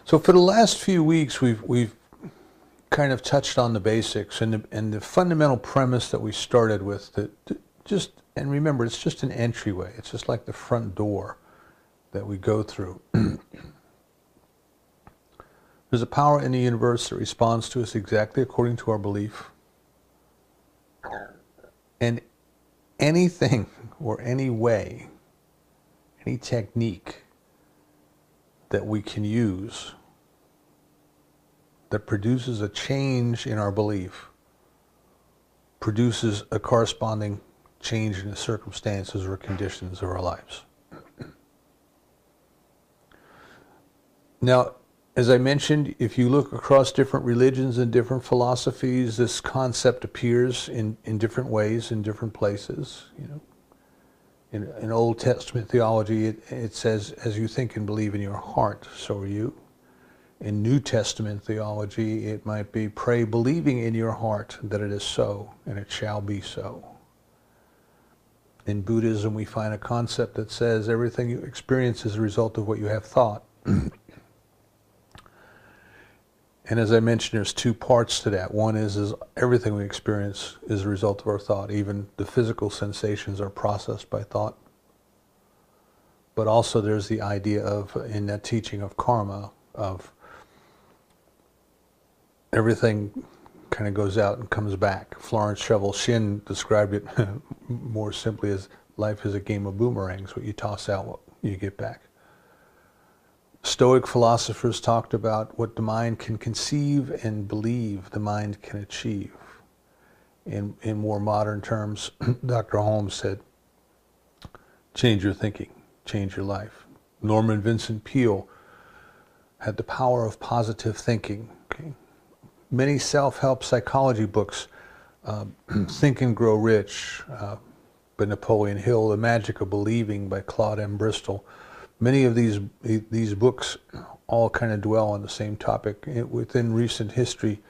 So for the last few weeks, we've kind of touched on the basics and the fundamental premise that we started with. Just and remember, it's just an entryway. It's just like the front door that we go through. There's a power in the universe that responds to us exactly according to our belief. And anything or any way, any technique that we can use that produces a change in our belief produces a corresponding change in the circumstances or conditions of our lives. Now, as I mentioned, if you look across different religions and different philosophies, this concept appears in different ways in different places. You know, in Old Testament theology, it says, "As you think and believe in your heart, so are you." In New Testament theology, it might be, "Pray believing in your heart that it is so, and it shall be so." In Buddhism, we find a concept that says everything you experience is a result of what you have thought. And as I mentioned, there's two parts to that. One is everything we experience is a result of our thought. Even the physical sensations are processed by thought. But also there's the idea of, in that teaching of karma, of everything kind of goes out and comes back. Florence Scovel Shinn described it more simply as life is a game of boomerangs. What you toss out, what you get back. Stoic philosophers talked about what the mind can conceive and believe the mind can achieve. In more modern terms, Dr. Holmes said, change your thinking, change your life. Norman Vincent Peale had the power of positive thinking. Okay? Many self-help psychology books, Think and Grow Rich by Napoleon Hill, The Magic of Believing by Claude M. Bristol. Many of these books all kind of dwell on the same topic. Within recent history,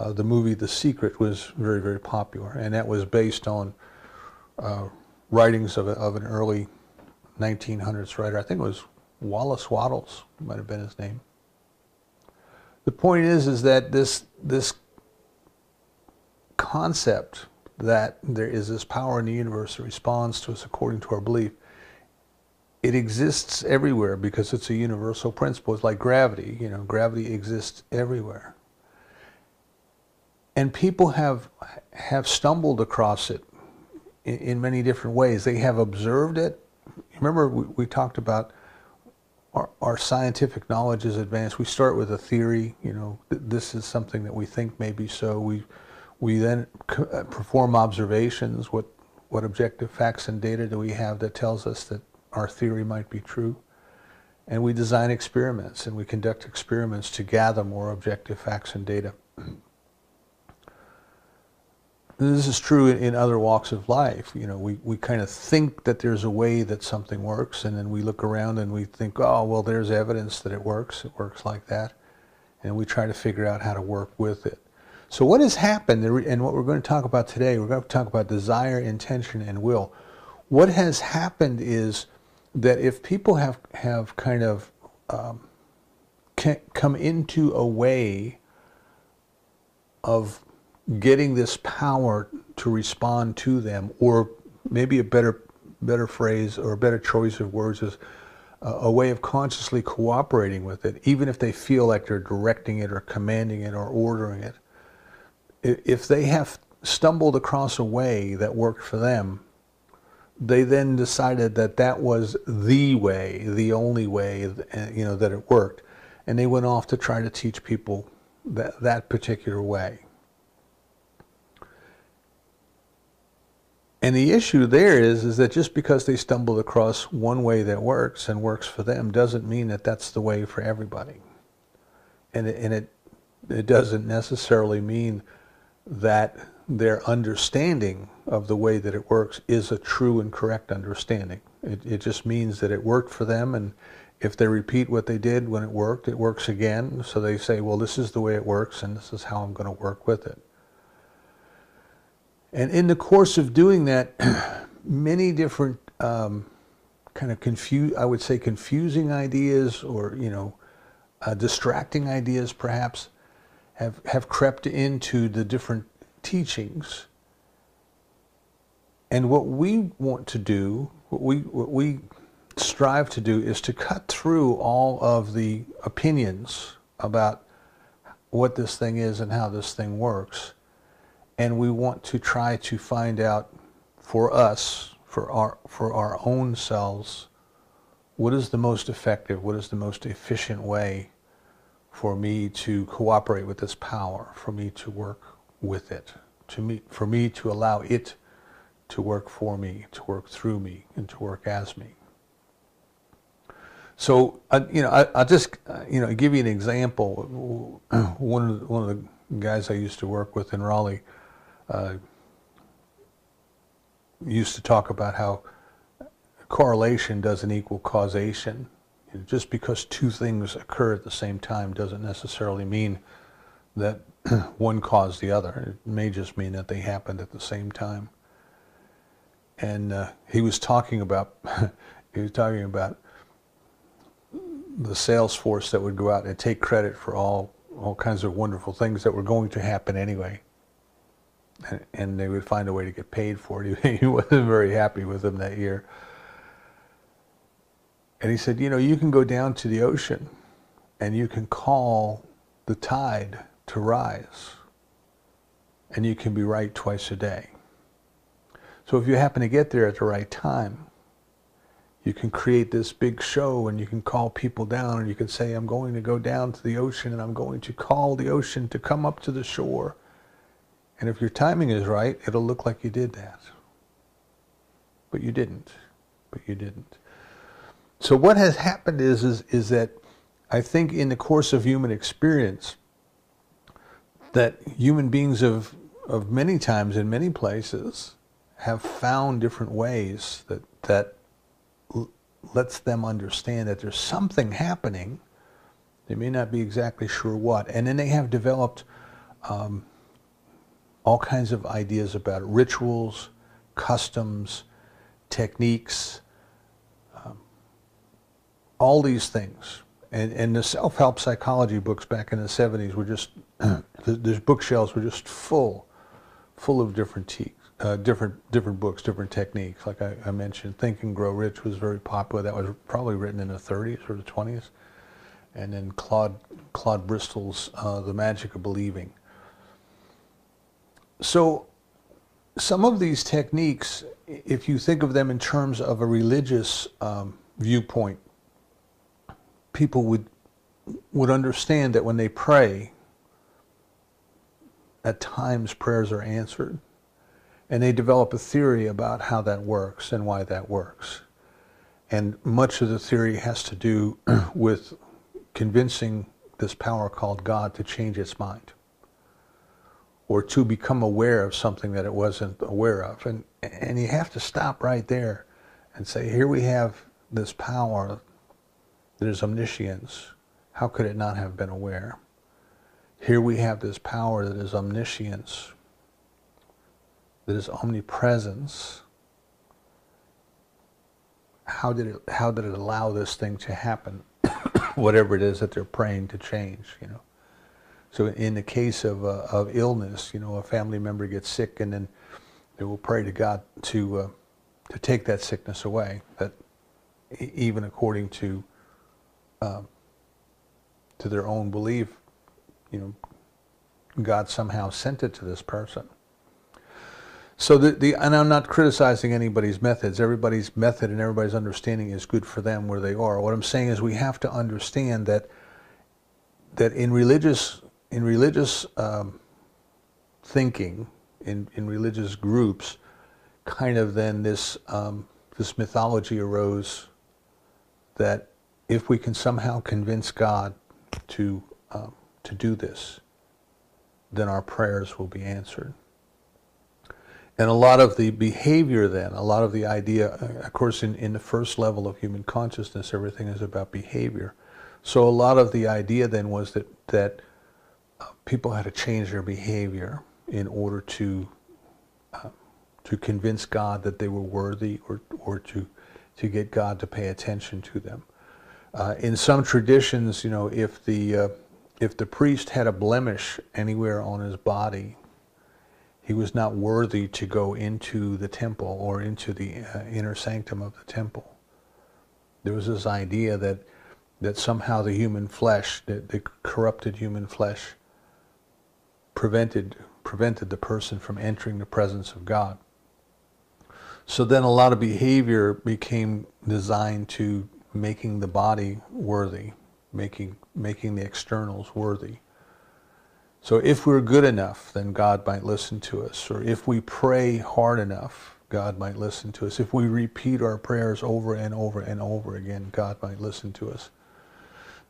the movie The Secret was very, very popular, and that was based on writings of an early 1900s writer. I think it was Wallace Wattles, might have been his name. The point is that this concept that there is this power in the universe that responds to us according to our belief, it exists everywhere because it's a universal principle. It's like gravity. You know, gravity exists everywhere. And people have stumbled across it in many different ways. They have observed it. Remember, we talked about our scientific knowledge is advanced. We start with a theory. You know, this is something that we think may be so. We then perform observations. What objective facts and data do we have that tells us that our theory might be true? And we design experiments, and we conduct experiments to gather more objective facts and data. This is true in other walks of life. You know, we kind of think that there's a way that something works, and then we look around and we think, oh, well, there's evidence that it works like that. And we try to figure out how to work with it. So what has happened, and what we're going to talk about today, we're going to talk about desire, intention, and will. What has happened is that if people have kind of come into a way of getting this power to respond to them, or maybe a better phrase or a better choice of words is a way of consciously cooperating with it, even if they feel like they're directing it or commanding it or ordering it. If they have stumbled across a way that worked for them, they then decided that that was the way, the only way, you know, that it worked. And they went off to try to teach people that particular way. And the issue there is that just because they stumbled across one way that works and works for them doesn't mean that that's the way for everybody. And it doesn't necessarily mean that their understanding of the way that it works is a true and correct understanding. It just means that it worked for them, and if they repeat what they did when it works again. So they say, well, this is the way it works, and this is how I'm going to work with it. And in the course of doing that, many different kind of confusing ideas, or, you know, distracting ideas perhaps have crept into the different teachings. And what we want to do, what we strive to do, is to cut through all of the opinions about what this thing is and how this thing works. And we want to try to find out for us, for our own selves, what is the most effective, what is the most efficient way for me to cooperate with this power, for me to work with it, for me to allow it to work for me, to work through me, and to work as me. So, I'll just, give you an example. One of the guys I used to work with in Raleigh used to talk about how correlation doesn't equal causation. Just because two things occur at the same time doesn't necessarily mean that one caused the other. It may just mean that they happened at the same time. And he was talking about the sales force that would go out and take credit for all kinds of wonderful things that were going to happen anyway. And they would find a way to get paid for it. He wasn't very happy with them that year. And he said, you can go down to the ocean and you can call the tide to rise. And you can be right twice a day. So if you happen to get there at the right time, you can create this big show and you can call people down and you can say, I'm going to go down to the ocean and I'm going to call the ocean to come up to the shore. And if your timing is right, it'll look like you did that. But you didn't. So what has happened is that I think in the course of human experience, that human beings of many times in many places have found different ways that lets them understand that there's something happening. They may not be exactly sure what. And then they have developed all kinds of ideas about rituals, customs, techniques, all these things. And the self-help psychology books back in the 70s were just, the bookshelves were just full of different books, different techniques. Like I mentioned, Think and Grow Rich was very popular. That was probably written in the 30s or the 20s. And then Claude Bristol's The Magic of Believing. So some of these techniques, if you think of them in terms of a religious viewpoint, people would understand that when they pray, at times prayers are answered. And they develop a theory about how that works and why that works. And much of the theory has to do with convincing this power called God to change its mind, or to become aware of something that it wasn't aware of. And you have to stop right there and say, here we have this power that is omniscience. How could it not have been aware? Here we have this power that is omniscience, that is omnipresence. How did it allow this thing to happen? Whatever it is that they're praying to change, So in the case of illness, a family member gets sick, and then they will pray to God to take that sickness away. That even according to their own belief, God somehow sent it to this person. So and I'm not criticizing anybody's methods. Everybody's method and everybody's understanding is good for them where they are. What I'm saying is we have to understand that in religious thinking, in religious groups, kind of then this mythology arose that if we can somehow convince God to do this, then our prayers will be answered. And a lot of the behavior then, a lot of the idea, of course, in the first level of human consciousness, everything is about behavior. So a lot of the idea then was that people had to change their behavior in order to convince God that they were worthy, or to get God to pay attention to them. In some traditions, if the priest had a blemish anywhere on his body, he was not worthy to go into the temple or into the inner sanctum of the temple. There was this idea that somehow the human flesh, the corrupted human flesh, prevented the person from entering the presence of God. So then a lot of behavior became designed to making the body worthy, making the externals worthy. So if we're good enough, then God might listen to us. Or if we pray hard enough, God might listen to us. If we repeat our prayers over and over and over again, God might listen to us.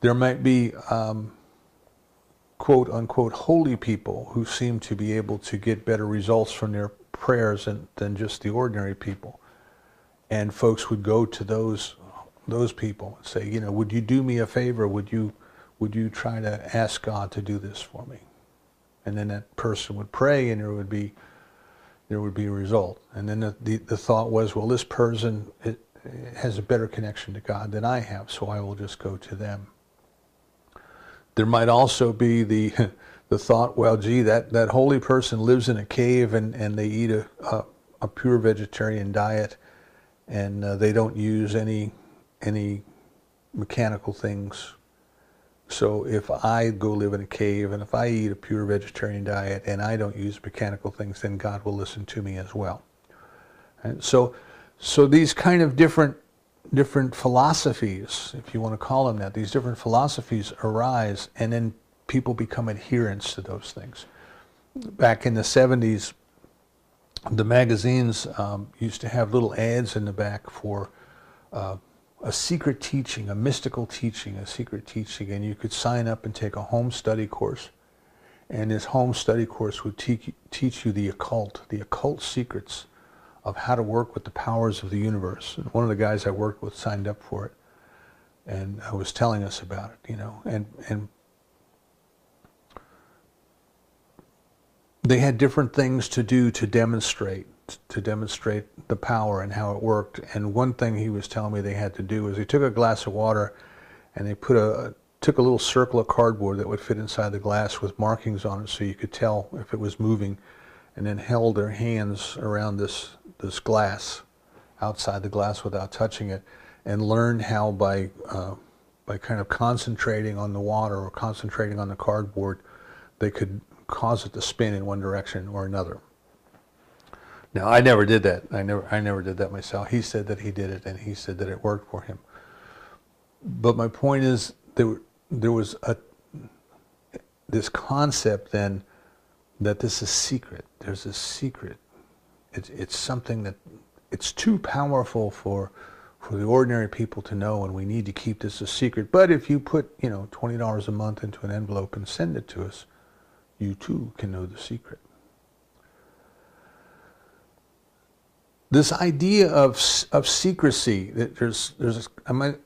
There might be quote unquote holy people who seem to be able to get better results from their prayers than just the ordinary people. And folks would go to those people and say, would you do me a favor? Would you try to ask God to do this for me? And then that person would pray, and there would be a result. And then the thought was, well, this person has a better connection to God than I have, so I will just go to them. There might also be the thought, well, gee, that holy person lives in a cave and they eat a pure vegetarian diet, and they don't use any mechanical things. So if I go live in a cave and if I eat a pure vegetarian diet and I don't use mechanical things, then God will listen to me as well. And so these kind of different philosophies, if you want to call them that, these different philosophies arise, and then people become adherents to those things. Back in the 70s, the magazines used to have little ads in the back for a secret teaching, a mystical teaching, a secret teaching, and you could sign up and take a home study course. And this home study course would teach you the occult secrets of how to work with the powers of the universe. And one of the guys I worked with signed up for it, and was telling us about it, and they had different things to do to demonstrate the power and how it worked. And one thing he was telling me they had to do is they took a glass of water and they took a little circle of cardboard that would fit inside the glass with markings on it so you could tell if it was moving, and then held their hands around this glass, outside the glass without touching it, and learned how by kind of concentrating on the water or concentrating on the cardboard, they could cause it to spin in one direction or another. Now, I never did that. I never did that myself. He said that he did it, and he said that it worked for him. But my point is, there was this concept then that this is secret. There's a secret. It's something that it's too powerful for the ordinary people to know, and we need to keep this a secret. But if you put $20 a month into an envelope and send it to us, you too can know the secret. This idea of secrecy, that I might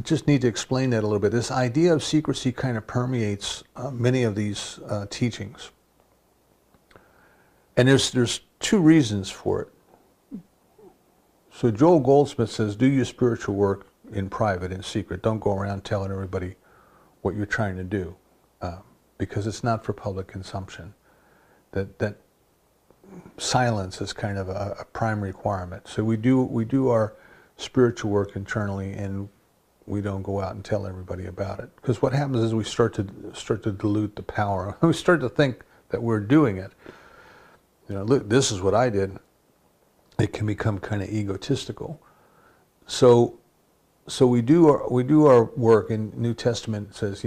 just need to explain that a little bit. This idea of secrecy kind of permeates many of these teachings, and there's two reasons for it. So Joel Goldsmith says, do your spiritual work in private, in secret. Don't go around telling everybody what you're trying to do, because it's not for public consumption. That silence is kind of a prime requirement. So we do our spiritual work internally, and we don't go out and tell everybody about it. Because what happens is we start to dilute the power. We start to think that we're doing it. Look, this is what I did. It can become kind of egotistical. So we do our work. In New Testament says,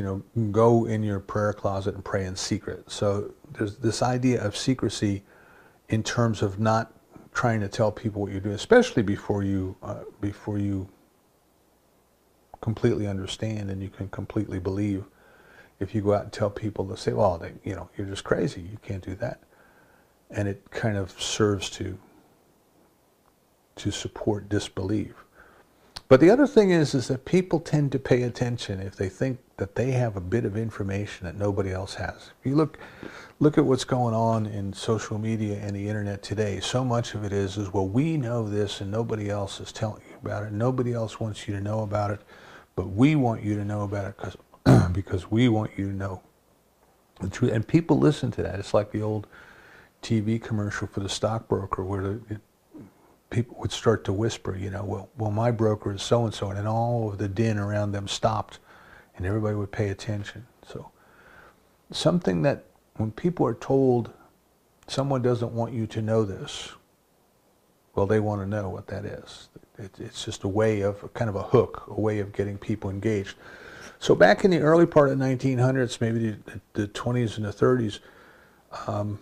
go in your prayer closet and pray in secret. So there's this idea of secrecy in terms of not trying to tell people what you're doing, especially before you completely understand and you can completely believe. If you go out and tell people, they'll say, well, you're just crazy. You can't do that. And it kind of serves to support disbelief. But the other thing is that people tend to pay attention if they think that they have a bit of information that nobody else has. If you look at what's going on in social media and the internet today, so much of it is well, we know this and nobody else is telling you about it. Nobody else wants you to know about it. but we want you to know about it because we want you to know the truth. And people listen to that. It's like the old TV commercial for the stockbroker where people would start to whisper, well, my broker is so-and-so, and then all of the din around them stopped, and everybody would pay attention. So something that when people are told someone doesn't want you to know this, well, they want to know what that is. It's just a way of, kind of a hook, a way of getting people engaged. So back in the early part of the 1900s, maybe the 20s and the 30s,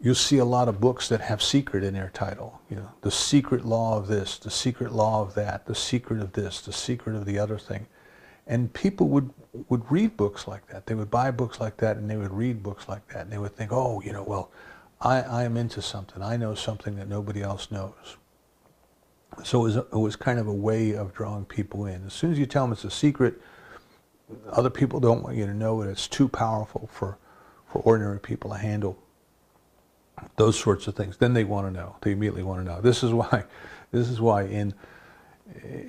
you'll see a lot of books that have secret in their title. The secret law of this, the secret law of that, the secret of this, the secret of the other thing. And people would read books like that. They would buy books like that, and they would read books like that, and they would think, oh, well, I am into something. I know something that nobody else knows. So it was kind of a way of drawing people in. As soon as you tell them it's a secret, other people don't want you to know it. It's too powerful for ordinary people to handle. Those sorts of things. Then they want to know. They immediately want to know. This is why in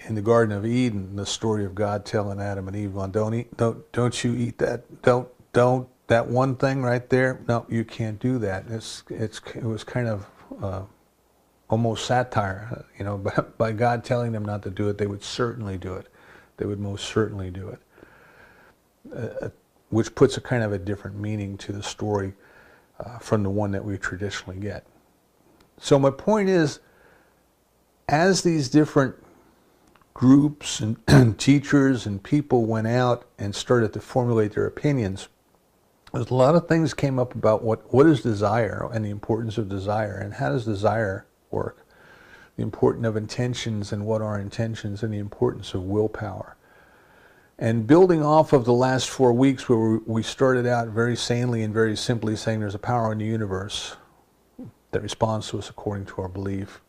the Garden of Eden, the story of God telling Adam and Eve, don't you eat that. Don't that one thing right there. No, you can't do that. It was kind of almost satire, by God telling them not to do it. They would certainly do it. They would most certainly do it. Which puts a kind of a different meaning to the story from the one that we traditionally get. So my point is, as these different groups and teachers and people went out and started to formulate their opinions, there's a lot of things came up about what is desire and the importance of desire, and how does desire work, the importance of intentions and what are intentions, and the importance of willpower. And building off of the last 4 weeks where we started out very sanely and very simply saying there's a power in the universe that responds to us according to our belief,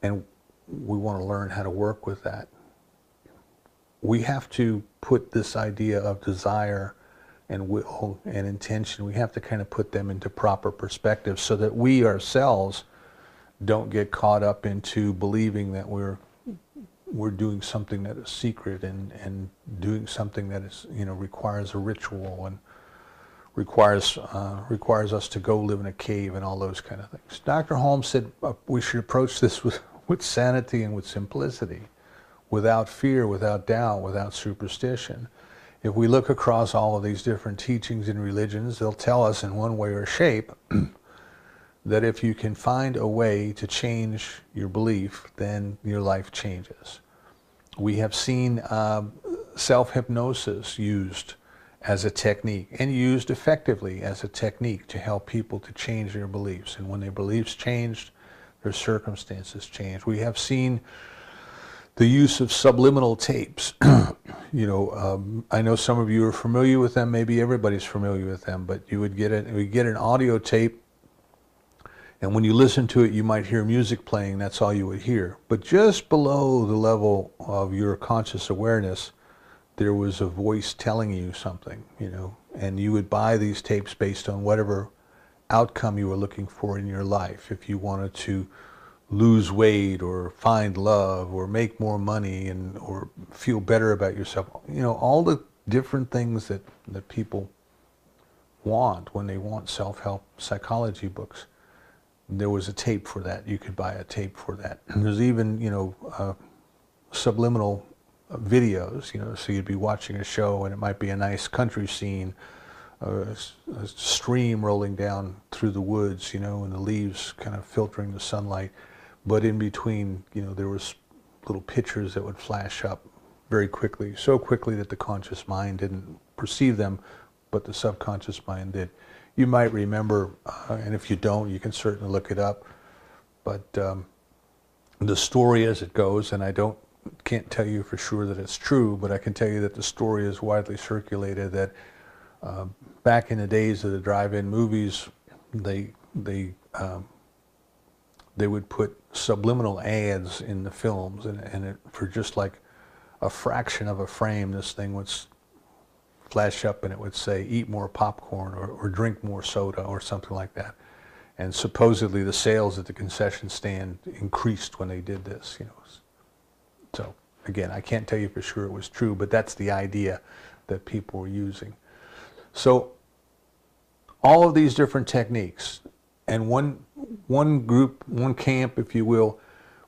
and we want to learn how to work with that. We have to put this idea of desire and will and intention, we have to kind of put them into proper perspective so that we ourselves don't get caught up into believing that we're doing something that is secret and doing something that is, requires a ritual and requires us to go live in a cave and all those kind of things. Dr. Holmes said we should approach this with sanity and with simplicity, without fear, without doubt, without superstition. If we look across all of these different teachings and religions, they'll tell us in one way or shape that if you can find a way to change your belief, then your life changes. We have seen self-hypnosis used as a technique, and used effectively as a technique to help people to change their beliefs. And when their beliefs changed, their circumstances changed. We have seen the use of subliminal tapes. I know some of you are familiar with them. Maybe everybody's familiar with them, but you would get an audio tape, and when you listen to it, you might hear music playing. That's all you would hear. But just below the level of your conscious awareness, there was a voice telling you something, and you would buy these tapes based on whatever outcome you were looking for in your life. If you wanted to lose weight or find love or make more money or feel better about yourself, all the different things that people want when they want self-help psychology books. There was a tape for that. You could buy a tape for that. And there's even, subliminal videos, so you'd be watching a show and it might be a nice country scene, a stream rolling down through the woods, and the leaves kind of filtering the sunlight. But in between, there was little pictures that would flash up very quickly, so quickly that the conscious mind didn't perceive them, but the subconscious mind did. You might remember, and if you don't, you can certainly look it up. But the story as it goes, and I can't tell you for sure that it's true, but I can tell you that the story is widely circulated that back in the days of the drive-in movies, they would put subliminal ads in the films, and for just like a fraction of a frame, this thing would flash up and it would say, eat more popcorn or drink more soda or something like that. And supposedly the sales at the concession stand increased when they did this, So Again, I can't tell you for sure it was true, but that's the idea that people were using. So all of these different techniques, and one group, one camp, if you will,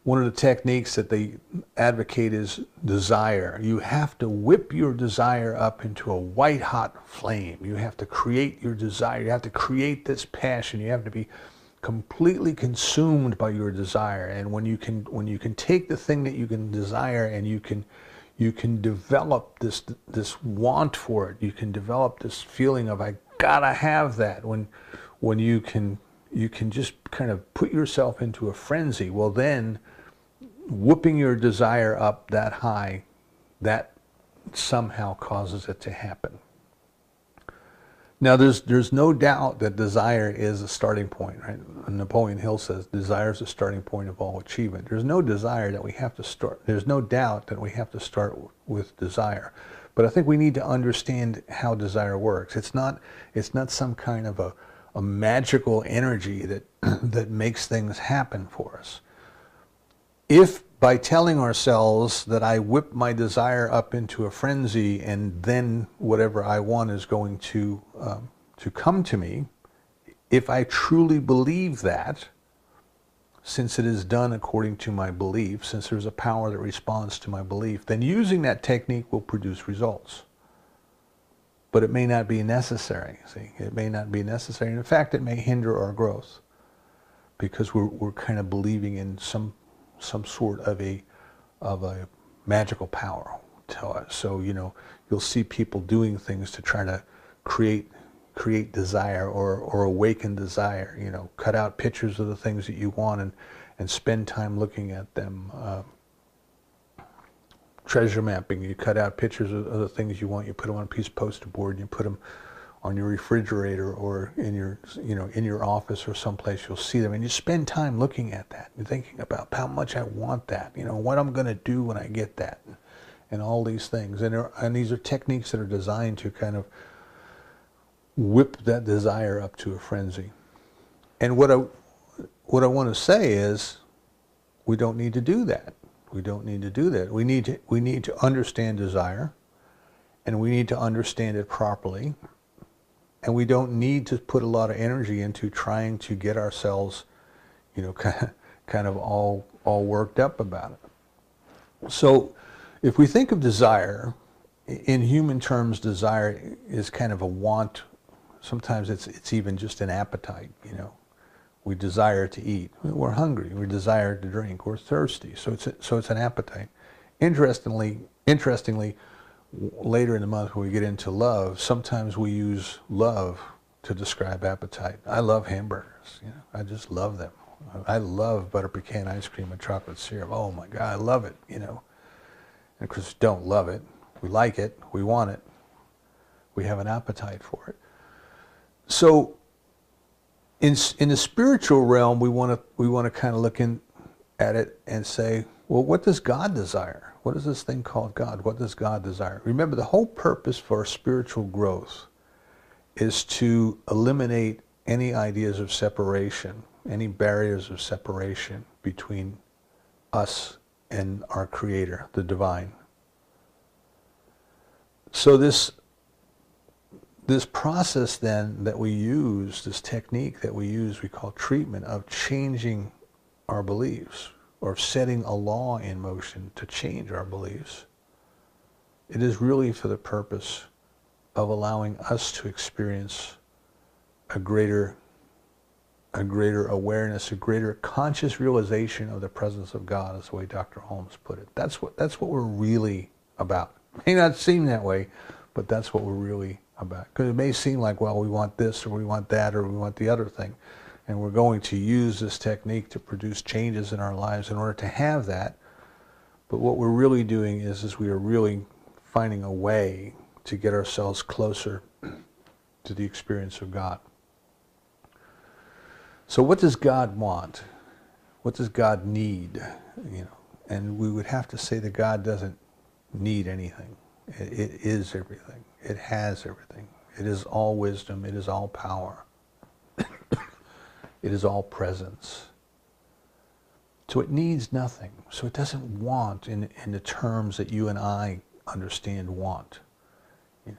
one of the techniques that they advocate is desire. You have to whip your desire up into a white hot flame. You have to create your desire. You have to create this passion. You have to be completely consumed by your desire. And when you can take the thing that you can desire and you can develop this want for it. You can develop this feeling of, I gotta have that. When you can just kind of put yourself into a frenzy. Well, then whooping your desire up that high, that somehow causes it to happen. Now, there's no doubt that desire is a starting point, right? Napoleon Hill says desire is the starting point of all achievement. There's no desire that we have to start. There's no doubt that we have to start with desire. But I think we need to understand how desire works. It's not some kind of a magical energy that that makes things happen for us. If by telling ourselves that I whip my desire up into a frenzy and then whatever I want is going to come to me, if I truly believe that, since it is done according to my belief, since there's a power that responds to my belief, then using that technique will produce results. But it may not be necessary, see? It may not be necessary. In fact, it may hinder our growth because we're kind of believing in some sort of a magical power to us. So, you'll see people doing things to try to create desire or awaken desire. Cut out pictures of the things that you want and spend time looking at them. Treasure mapping, you cut out pictures of the things you want, you put them on a piece of poster board, you put them on your refrigerator or in your office or someplace. You'll see them and you spend time looking at that and thinking about how much I want that, what I'm going to do when I get that, and all these things. And these are techniques that are designed to kind of whip that desire up to a frenzy. And what I want to say is, we don't need to do that. We don't need to do that. We need to understand desire, and we need to understand it properly. And we don't need to put a lot of energy into trying to get ourselves, kind of all worked up about it. So, if we think of desire, in human terms, desire is kind of a want. Sometimes it's even just an appetite. We desire to eat. We're hungry. We desire to drink. We're thirsty. So it's an appetite. Interestingly, later in the month when we get into love, sometimes we use love to describe appetite. I love hamburgers. I just love them. I love butter pecan ice cream and chocolate syrup. Oh my God, I love it. And of course, we don't love it. We like it. We want it. We have an appetite for it. So, in the spiritual realm, we want to kind of look at it and say, well, what does God desire? What is this thing called God? What does God desire? Remember, the whole purpose for spiritual growth is to eliminate any ideas of separation, any barriers of separation between us and our Creator, the Divine. So this process then that we use, this technique that we use, we call treatment, of changing our beliefs or setting a law in motion to change our beliefs. It is really for the purpose of allowing us to experience a greater awareness, a greater conscious realization of the presence of God, is the way Dr. Holmes put it. That's what we're really about. It may not seem that way, but that's what we're really about. Because it may seem like, well, we want this or we want that or we want the other thing. And we're going to use this technique to produce changes in our lives in order to have that. But what we're really doing is we are really finding a way to get ourselves closer to the experience of God. So what does God want? What does God need? And we would have to say that God doesn't need anything. It is everything. It has everything. It is all wisdom. It is all power. It is all presence. So it needs nothing. So it doesn't want in the terms that you and I understand want. You know.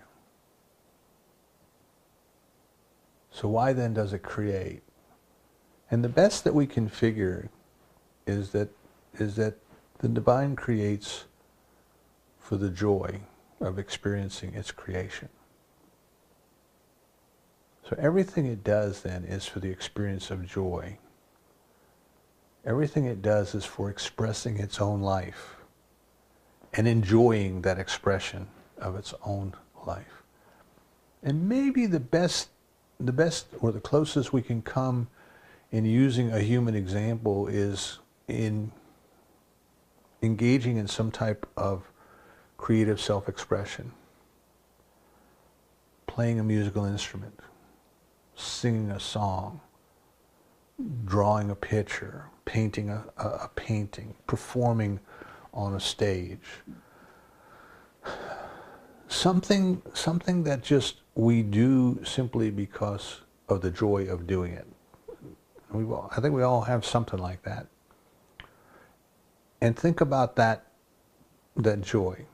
So why then does it create? And the best that we can figure is that the divine creates for the joy of experiencing its creation. So everything it does then is for the experience of joy. Everything it does is for expressing its own life and enjoying that expression of its own life. And maybe the best or the closest we can come in using a human example is in engaging in some type of creative self-expression, playing a musical instrument, singing a song, drawing a picture, painting a painting, performing on a stage. Something that just we do simply because of the joy of doing it. I think we all have something like that. And think about that joy.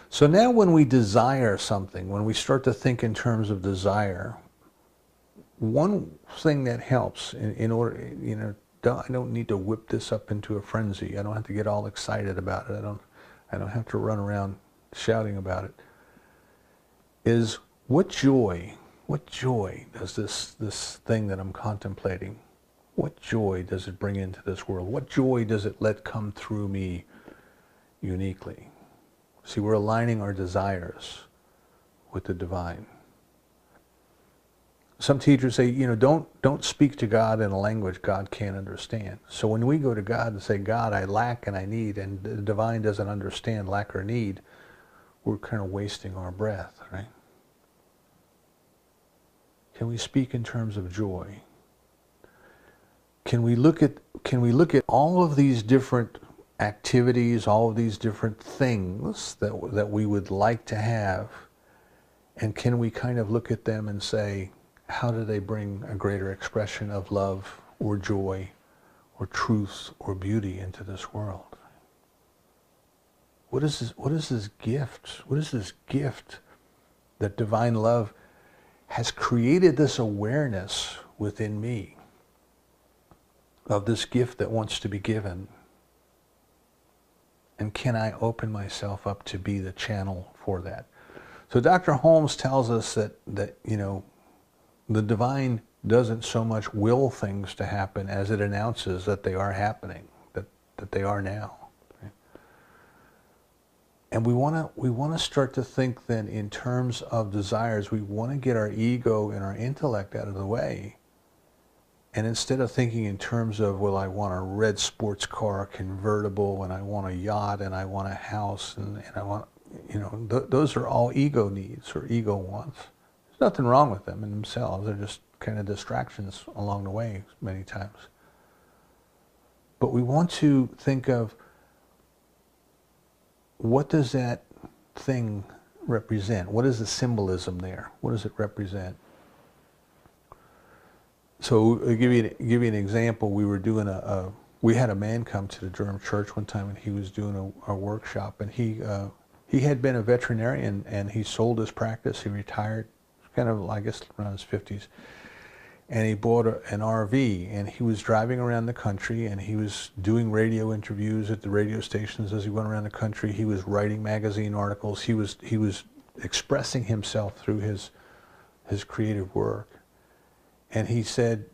So now when we desire something, when we start to think in terms of desire, one thing that helps in order, you know, I don't need to whip this up into a frenzy. I don't have to get all excited about it. I don't have to run around shouting about it. Is what joy does this thing that I'm contemplating, what joy does it bring into this world? What joy does it let come through me uniquely? See, we're aligning our desires with the divine. Some teachers say, you know, don't speak to God in a language God can't understand. So when we go to God and say, God, I lack and I need, and the divine doesn't understand lack or need, we're kind of wasting our breath, right? Can we speak in terms of joy? Can we look at all of these different activities, all of these different things that we would like to have, and can we kind of look at them and say, how do they bring a greater expression of love or joy or truth or beauty into this world? What is this gift? What is this gift that divine love has created, this awareness within me of this gift that wants to be given? And can I open myself up to be the channel for that? So Dr. Holmes tells us that you know, the divine doesn't so much will things to happen as it announces that they are happening, that they are now. Right? And we want to start to think then in terms of desires. We want to get our ego and our intellect out of the way. And instead of thinking in terms of, well, I want a red sports car, a convertible, and I want a yacht, and I want a house, and I want, you know, those are all ego needs or ego wants. There's nothing wrong with them in themselves. They're just kind of distractions along the way many times. But we want to think of, what does that thing represent? What is the symbolism there? What does it represent? So I'll give you an example. We were doing we had a man come to the Durham church one time, and he was doing a workshop, and he had been a veterinarian, and he sold his practice. He retired, kind of, I guess, around his 50s, and he bought an RV, and he was driving around the country, and he was doing radio interviews at the radio stations as he went around the country. He was writing magazine articles. He was expressing himself through his creative work. And he said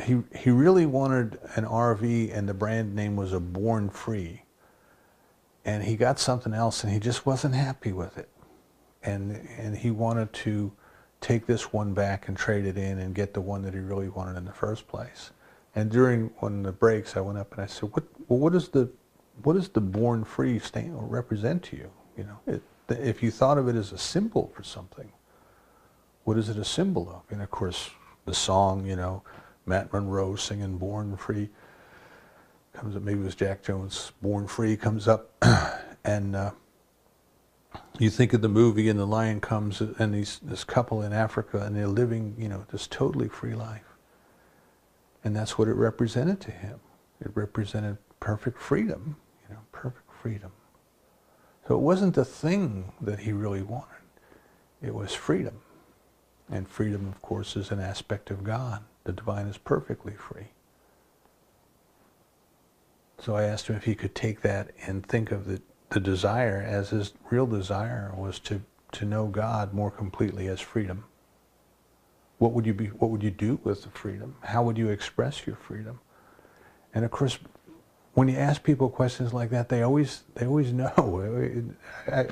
he really wanted an RV, and the brand name was a Born Free. And he got something else, and he just wasn't happy with it. And he wanted to take this one back and trade it in and get the one that he really wanted in the first place. And during one of the breaks, I went up and I said, what does the Born Free stand or represent to you? You know, if you thought of it as a symbol for something, what is it a symbol of? And of course, the song, you know, Matt Monroe singing Born Free comes up. Maybe it was Jack Jones, Born Free comes up. And you think of the movie, and the lion comes, and this couple in Africa, and they're living, you know, this totally free life. And that's what it represented to him. It represented perfect freedom, perfect freedom. So it wasn't the thing that he really wanted. It was freedom. And freedom, of course, is an aspect of God. The divine is perfectly free. So I asked him if he could take that and think of the desire as his real desire was to know God more completely as freedom. What would you do with the freedom? How would you express your freedom? And of course, when you ask people questions like that, they always know. I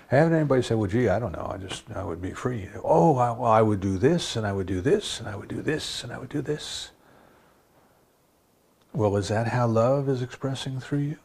haven't anybody say, well, gee, I don't know, I would be free. Oh, well, I would do this, and I would do this, and I would do this, and I would do this. Well, is that how love is expressing through you?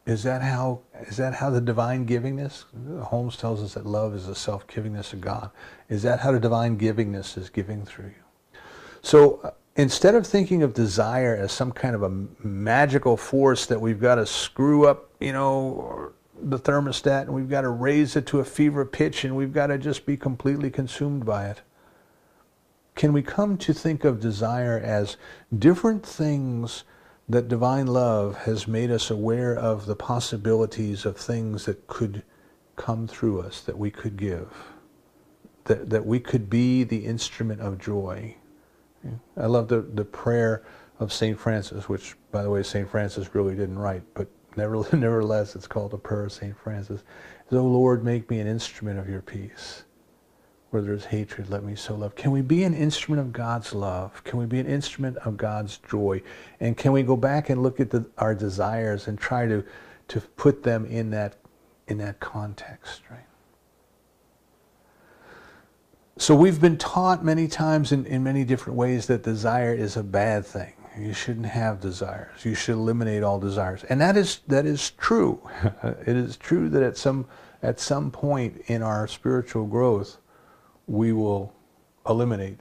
Is that how the divine givingness? Holmes tells us that love is the self-givingness of God. Is that how the divine givingness is giving through you? So instead of thinking of desire as some kind of a magical force that we've got to screw up, the thermostat, and we've got to raise it to a fever pitch, and we've got to just be completely consumed by it, can we come to think of desire as different things that divine love has made us aware of, the possibilities of things that could come through us, that we could give, that we could be the instrument of joy. I love the prayer of St. Francis, which, by the way, St. Francis really didn't write, but nevertheless, it's called the Prayer of St. Francis. It's, "O Lord, make me an instrument of your peace. Where there's hatred, let me so love." Can we be an instrument of God's love? Can we be an instrument of God's joy? And can we go back and look at our desires and try to put them in that context, right? So we've been taught many times in many different ways that desire is a bad thing. You shouldn't have desires. You should eliminate all desires. And that is true. It is true that at some point in our spiritual growth, we will eliminate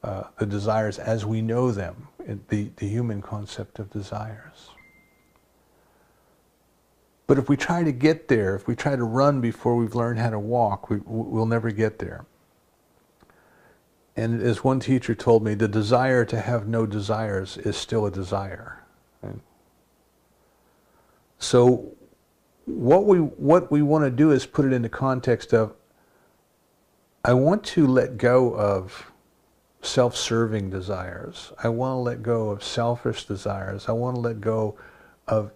the desires as we know them, the human concept of desires. But if we try to get there, if we try to run before we've learned how to walk, we'll never get there. And as one teacher told me, the desire to have no desires is still a desire. Right? So what we want to do is put it in the context of, I want to let go of self-serving desires. I want to let go of selfish desires. I want to let go of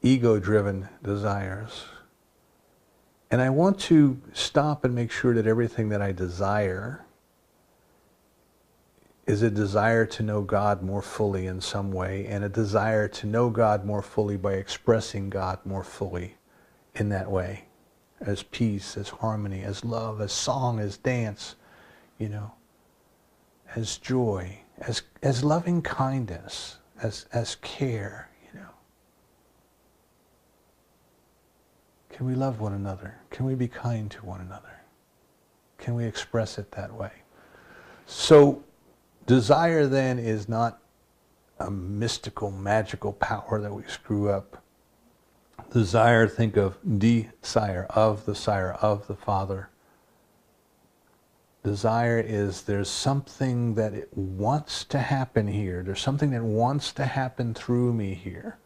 ego-driven desires. And I want to stop and make sure that everything that I desire is a desire to know God more fully in some way, and a desire to know God more fully by expressing God more fully in that way. As peace, as harmony, as love, as song, as dance, as joy, as loving kindness, as care, Can we love one another? Can we be kind to one another? Can we express it that way? So desire then is not a mystical, magical power that we screw up. Desire, think of desire, of the sire, of the Father. Desire is there's something that it wants to happen here. There's something that wants to happen through me here.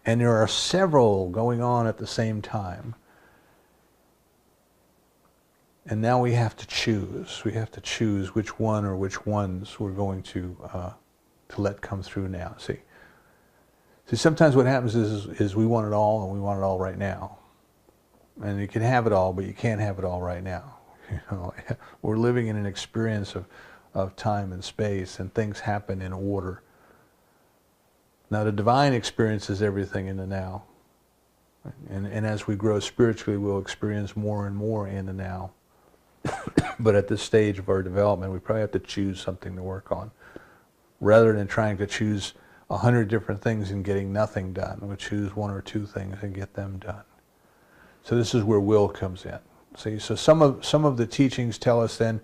And there are several going on at the same time. And now we have to choose. We have to choose which one or which ones we're going to let come through now. See, sometimes what happens is we want it all, and we want it all right now. And you can have it all, but you can't have it all right now. We're living in an experience of time and space, and things happen in order. Now, the divine experiences everything in the now. And as we grow spiritually, we'll experience more and more in the now. But at this stage of our development, we probably have to choose something to work on. Rather than trying to choose 100 different things and getting nothing done, we'll choose one or two things and get them done. So this is where will comes in. See, so some of the teachings tell us then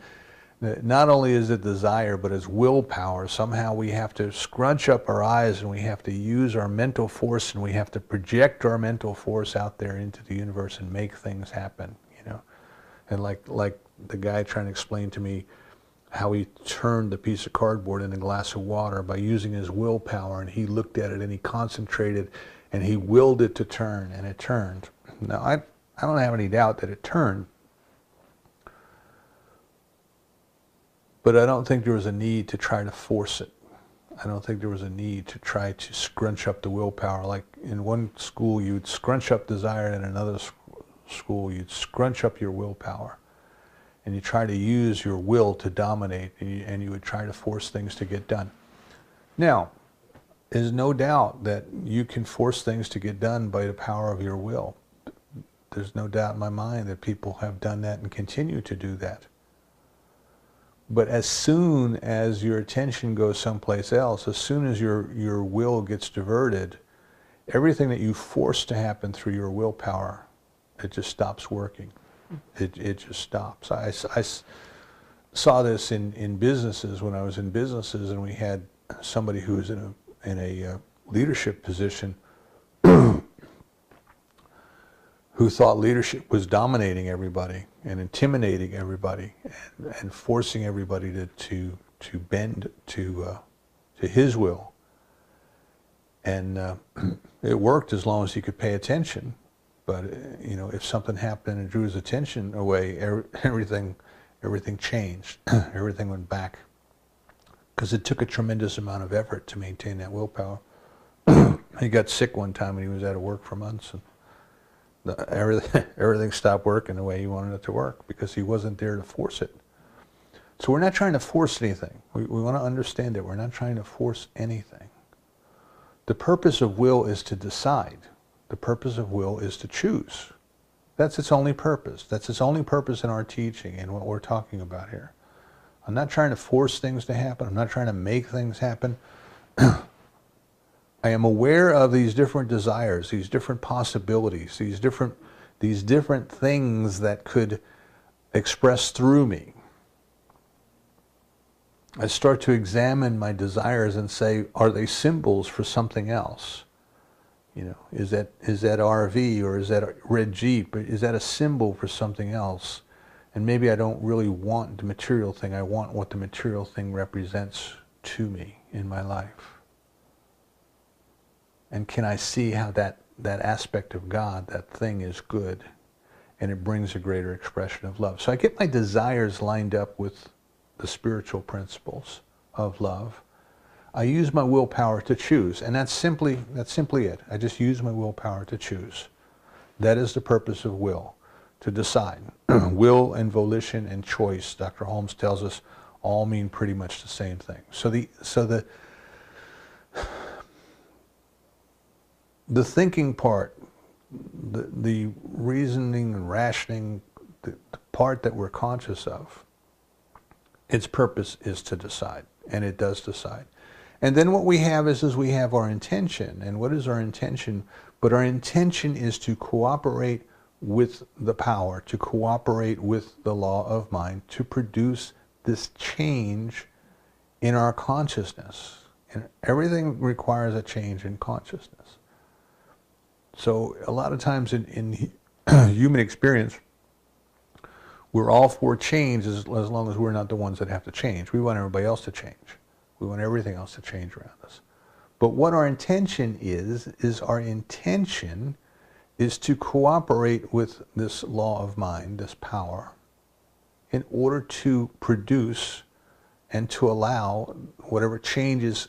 that not only is it desire, but it's willpower. Somehow we have to scrunch up our eyes, and we have to use our mental force, and we have to project our mental force out there into the universe and make things happen. And like the guy trying to explain to me how he turned the piece of cardboard in a glass of water by using his willpower, and he looked at it and he concentrated and he willed it to turn, and it turned. Now, I don't have any doubt that it turned, but I don't think there was a need to try to force it. I don't think there was a need to try to scrunch up the willpower. Like in one school, you'd scrunch up desire, and in another school, you'd scrunch up your willpower. And you try to use your will to dominate, and you would try to force things to get done. Now, there's no doubt that you can force things to get done by the power of your will. There's no doubt in my mind that people have done that and continue to do that. But as soon as your attention goes someplace else, as soon as your will gets diverted, everything that you force to happen through your willpower, it just stops working. It just stops. I saw this in businesses when I was in businesses, and we had somebody who was in a leadership position who thought leadership was dominating everybody and intimidating everybody and forcing everybody to bend to his will. And it worked as long as he could pay attention. But you know, if something happened and drew his attention away, everything changed. Everything went back, because it took a tremendous amount of effort to maintain that willpower. He got sick one time and he was out of work for months, and everything stopped working the way he wanted it to work because he wasn't there to force it. So we're not trying to force anything. We want to understand that we're not trying to force anything. The purpose of will is to decide. The purpose of will is to choose. That's its only purpose. That's its only purpose in our teaching and what we're talking about here. I'm not trying to force things to happen. I'm not trying to make things happen. I am aware of these different desires, these different possibilities, these different things that could express through me. I start to examine my desires and say, are they symbols for something else? You know, is that RV, or is that a red Jeep? Is that a symbol for something else? And maybe I don't really want the material thing. I want what the material thing represents to me in my life. And can I see how that aspect of God, that thing, is good, and it brings a greater expression of love? So I get my desires lined up with the spiritual principles of love. I use my willpower to choose, and that's simply it. I just use my willpower to choose. That is the purpose of will, to decide. Will and volition and choice, Dr. Holmes tells us, all mean pretty much the same thing. So the thinking part, the reasoning and rationing, the part that we're conscious of, its purpose is to decide, and it does decide. And then what we have is we have our intention. And what is our intention? But our intention is to cooperate with the power, to cooperate with the law of mind, to produce this change in our consciousness. And everything requires a change in consciousness. So a lot of times in human experience, we're all for change as long as we're not the ones that have to change. We want everybody else to change. We want everything else to change around us. But what our intention is our intention is to cooperate with this law of mind, this power, in order to produce and to allow whatever changes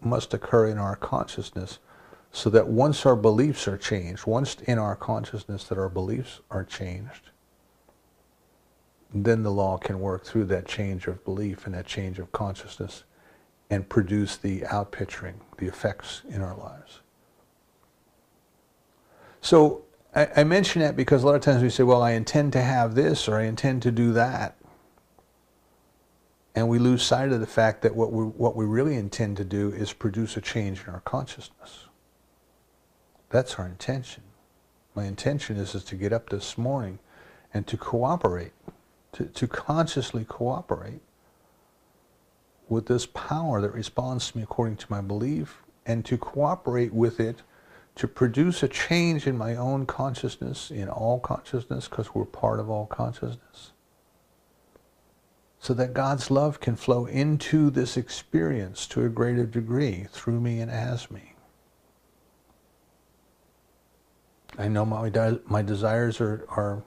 must occur in our consciousness, so that once our beliefs are changed, once in our consciousness that our beliefs are changed, then the law can work through that change of belief and that change of consciousness and produce the outpicturing, the effects in our lives. So I mention that because a lot of times we say, well, I intend to have this, or I intend to do that. And we lose sight of the fact that what we really intend to do is produce a change in our consciousness. That's our intention. My intention is to get up this morning and to cooperate, to consciously cooperate with this power that responds to me according to my belief, and to cooperate with it to produce a change in my own consciousness, in all consciousness, because we're part of all consciousness, so that God's love can flow into this experience to a greater degree through me and as me. I know my desires are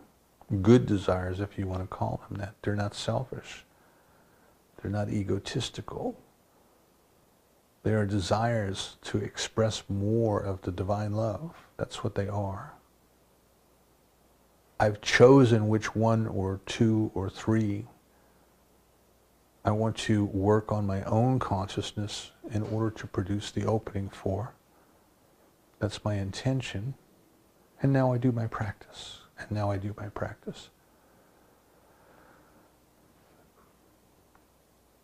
good desires, if you want to call them that. They're not selfish. They're not egotistical. They are desires to express more of the divine love. That's what they are. I've chosen which one or two or three I want to work on my own consciousness in order to produce the opening for. That's my intention. And now I do my practice. And now I do my practice.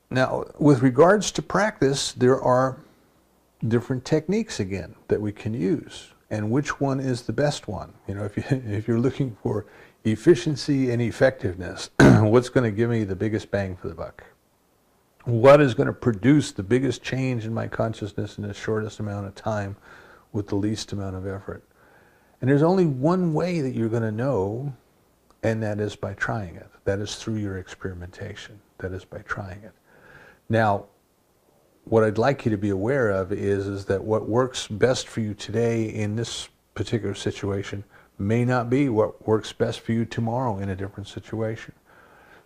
Now, with regards to practice, there are different techniques again that we can use. And which one is the best one? You know, if you're looking for efficiency and effectiveness, what's going to give me the biggest bang for the buck? What is going to produce the biggest change in my consciousness in the shortest amount of time with the least amount of effort? And there's only one way that you're going to know, and that is by trying it. That is through your experimentation. That is by trying it. Now, what I'd like you to be aware of is that what works best for you today in this particular situation may not be what works best for you tomorrow in a different situation.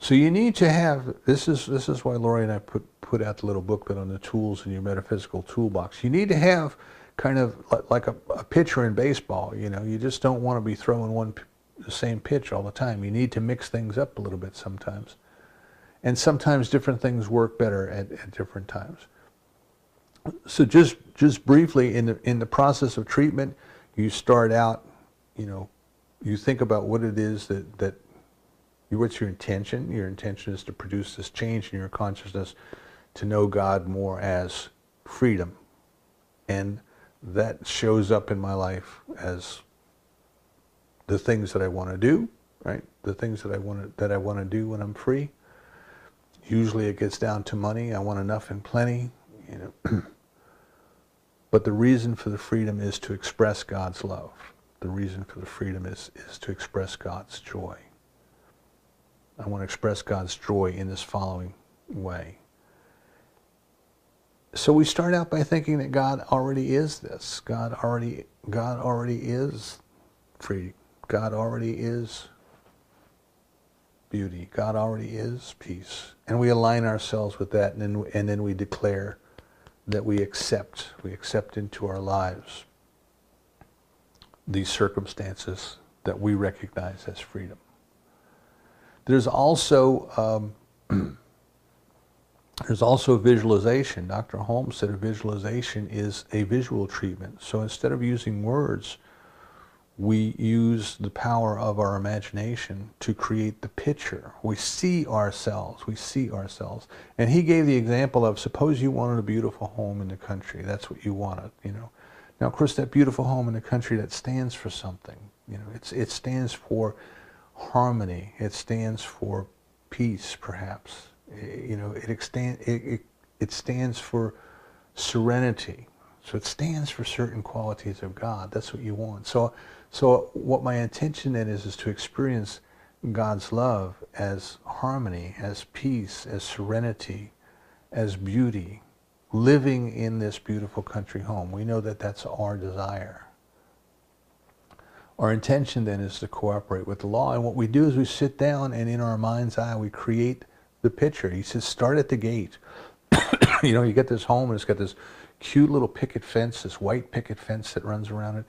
So you need to have, this is why Lori and I put out the little booklet on the tools in your metaphysical toolbox. You need to have kind of like a pitcher in baseball. You know, you just don't want to be throwing the same pitch all the time. You need to mix things up a little bit sometimes. And sometimes different things work better at different times. So just briefly, in the process of treatment, you start out, you know, you think about what it is what's your intention? Your intention is to produce this change in your consciousness, to know God more as freedom. And that shows up in my life as the things that I want to do, right? The things that I want to do when I'm free. Usually it gets down to money. I want enough and plenty, you know. But the reason for the freedom is to express God's love. The reason for the freedom is to express God's joy. I want to express God's joy in this following way. So we start out by thinking that God already is this. God already is free. God already is beauty. God already is peace. And we align ourselves with that, and then we declare that we accept into our lives these circumstances that we recognize as freedom. There's also visualization. Dr. Holmes said a visualization is a visual treatment. So instead of using words, we use the power of our imagination to create the picture. We see ourselves. And he gave the example of, suppose you wanted a beautiful home in the country. That's what you wanted, you know. Now, of course, that beautiful home in the country, that stands for something. You know, it stands for harmony. It stands for peace, perhaps. You know, it stands for serenity. So it stands for certain qualities of God. That's what you want. So what my intention then is to experience God's love as harmony, as peace, as serenity, as beauty, living in this beautiful country home. We know that that's our desire. Our intention then is to cooperate with the law. And what we do is we sit down and in our mind's eye we create the picture. He says, start at the gate. You know, you get this home and it's got this cute little picket fence, this white picket fence that runs around it.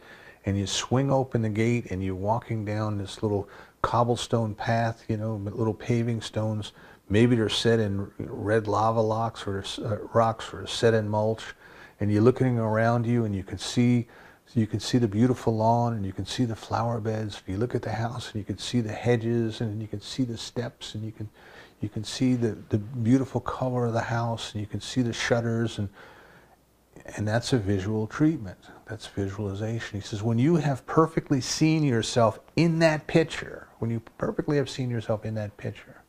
And you swing open the gate and you're walking down this little cobblestone path, you know, little paving stones. Maybe they're set in red lava rocks or set in mulch. And you're looking around you and you can see the beautiful lawn and you can see the flower beds. You look at the house and you can see the hedges and you can see the steps and you can see the beautiful color of the house and you can see the shutters and that's a visual treatment. That's visualization. He says, when you have perfectly seen yourself in that picture, when you perfectly have seen yourself in that picture,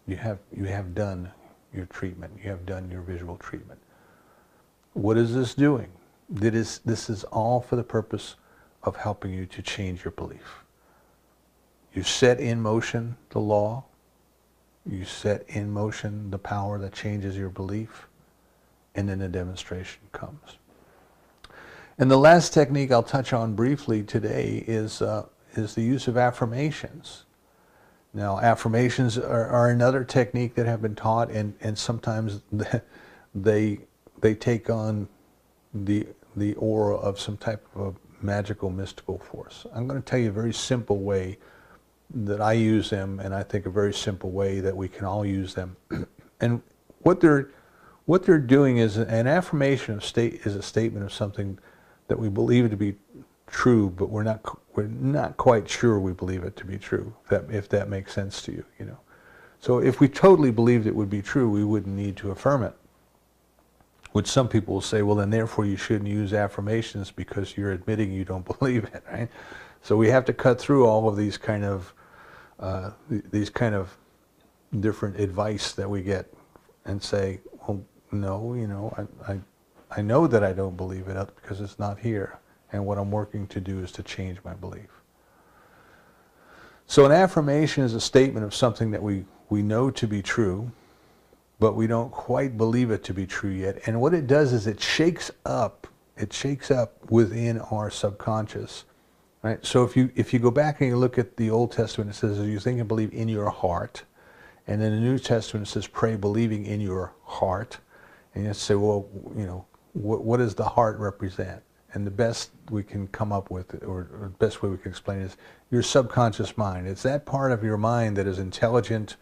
you have done your treatment. You have done your visual treatment. What is this doing? This is all for the purpose of helping you to change your belief. You set in motion the law. you set in motion the power that changes your belief, and then the demonstration comes. And the last technique I'll touch on briefly today is the use of affirmations. Now, affirmations are another technique that have been taught, and sometimes they take on the aura of some type of a magical, mystical force. I'm going to tell you a very simple way that I use them, and I think a very simple way that we can all use them. And what they're doing is an affirmation is a statement of something that we believe to be true, but we're not quite sure we believe it to be true. If that makes sense to you, you know. So if we totally believed it would be true, we wouldn't need to affirm it. Which some people will say, well, then therefore you shouldn't use affirmations because you're admitting you don't believe it, right? So we have to cut through all of these kind of different advice that we get and say, well, no, you know, I know that I don't believe it because it's not here, and what I'm working to do is to change my belief. So an affirmation is a statement of something that we know to be true, but we don't quite believe it to be true yet. And what it does is it shakes up within our subconscious. Right? So if you go back and you look at the Old Testament, it says, you think and believe in your heart. And in the New Testament, it says, pray believing in your heart. And you have to say, well, you know, what does the heart represent? And the best we can come up with, or the best way we can explain it, is your subconscious mind. It's that part of your mind that is intelligent,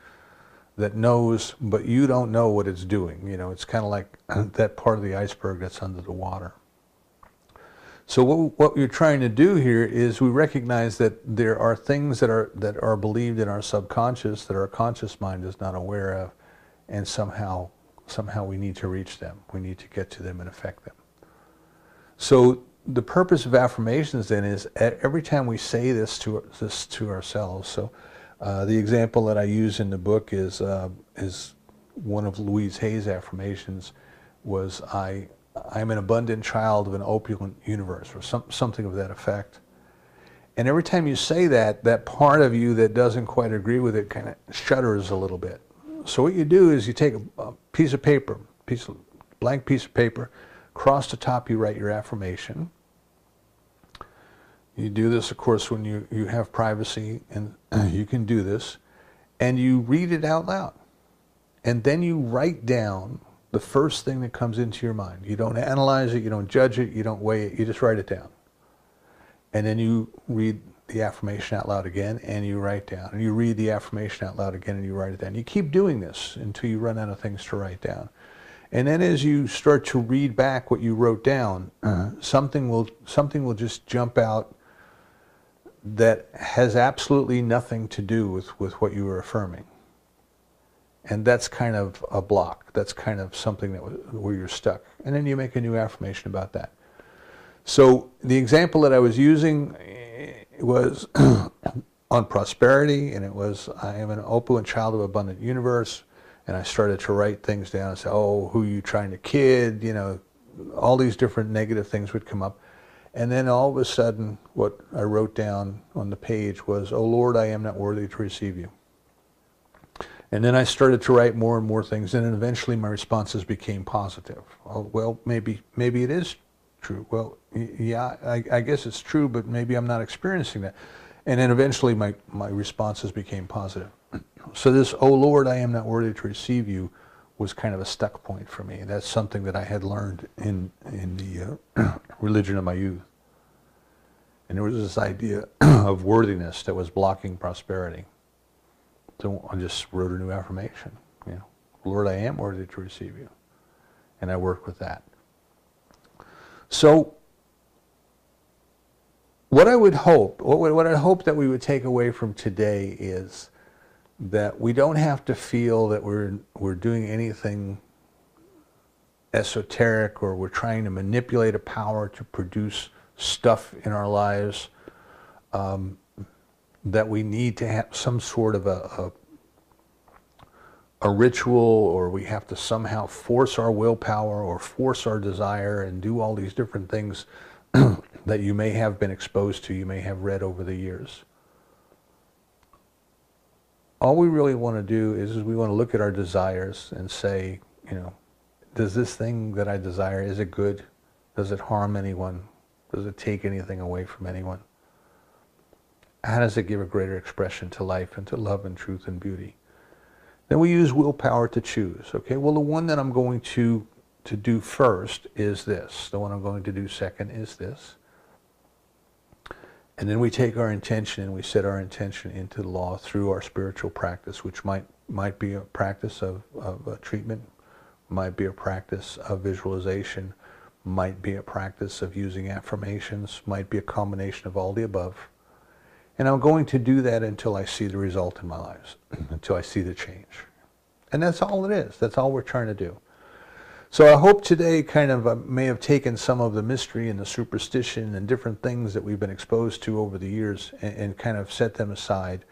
that knows, but you don't know what it's doing. You know, it's kind of like that part of the iceberg that's under the water. So what you're trying to do here is we recognize that there are things that are believed in our subconscious that our conscious mind is not aware of, and somehow we need to reach them. We need to get to them and affect them. So the purpose of affirmations then is every time we say this to ourselves. So the example that I use in the book is one of Louise Hay's affirmations was I'm an abundant child of an opulent universe, or something of that effect. And every time you say that, that part of you that doesn't quite agree with it kind of shudders a little bit. So what you do is you take a piece of paper, blank piece of paper, across the top you write your affirmation. You do this, of course, when you have privacy, and you can do this, and you read it out loud. And then you write down the first thing that comes into your mind. You don't analyze it, you don't judge it, you don't weigh it, you just write it down. And then you read the affirmation out loud again, and you write down. And you read the affirmation out loud again, and you write it down. You keep doing this until you run out of things to write down. And then as you start to read back what you wrote down, something will just jump out that has absolutely nothing to do with what you were affirming. And that's kind of a block. That's kind of something where you're stuck. And then you make a new affirmation about that. So the example that I was using was on prosperity, and it was, I am an opulent child of abundant universe. And I started to write things down and say, oh, who are you trying to kid? You know, all these different negative things would come up. And then all of a sudden, what I wrote down on the page was, oh Lord, I am not worthy to receive you. And then I started to write more and more things, and then eventually my responses became positive. Oh, well, maybe it is true. Well, yeah, I guess it's true, but maybe I'm not experiencing that. And then eventually my responses became positive. So this, oh Lord, I am not worthy to receive you, was kind of a stuck point for me. That's something that I had learned in the religion of my youth. And there was this idea of worthiness that was blocking prosperity. So I just wrote a new affirmation. You know, Lord, I am worthy to receive you. And I worked with that. So what I would hope, what I hope that we would take away from today is that we don't have to feel that we're doing anything esoteric, or we're trying to manipulate a power to produce stuff in our lives, that we need to have some sort of a ritual, or we have to somehow force our willpower or force our desire and do all these different things that you may have been exposed to, you may have read over the years. all we really want to do is we want to look at our desires and say, does this thing that I desire, is it good? Does it harm anyone? Does it take anything away from anyone? How does it give a greater expression to life and to love and truth and beauty? Then we use willpower to choose. Okay, well, the one that I'm going to do first is this. The one I'm going to do second is this. And then we take our intention and we set our intention into the law through our spiritual practice, which might be a practice of treatment, might be a practice of visualization, might be a practice of using affirmations, might be a combination of all the above. And I'm going to do that until I see the result in my lives, until I see the change. And that's all it is. That's all we're trying to do. So I hope today kind of may have taken some of the mystery and the superstition and different things that we've been exposed to over the years and kind of set them aside.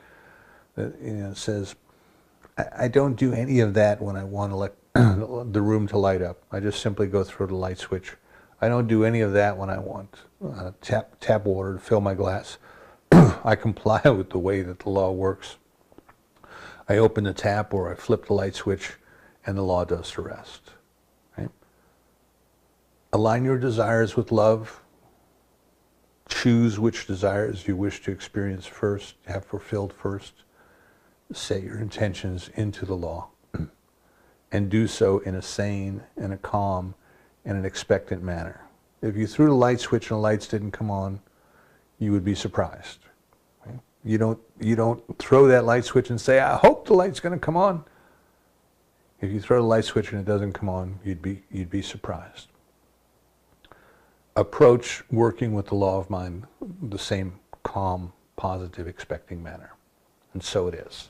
It says, I don't do any of that when I want to the room to light up. I just simply go through the light switch. I don't do any of that when I want tap water to fill my glass. I comply with the way that the law works. I open the tap or I flip the light switch and the law does the rest. Right? Align your desires with love. Choose which desires you wish to experience first, have fulfilled first. Set your intentions into the law. And do so in a sane and a calm and an expectant manner. If you threw the light switch and the lights didn't come on, you would be surprised. Right? You don't throw that light switch and say, I hope the light's going to come on. If you throw the light switch and it doesn't come on, you'd be surprised. Approach working with the law of mind the same calm, positive, expecting manner. And so it is.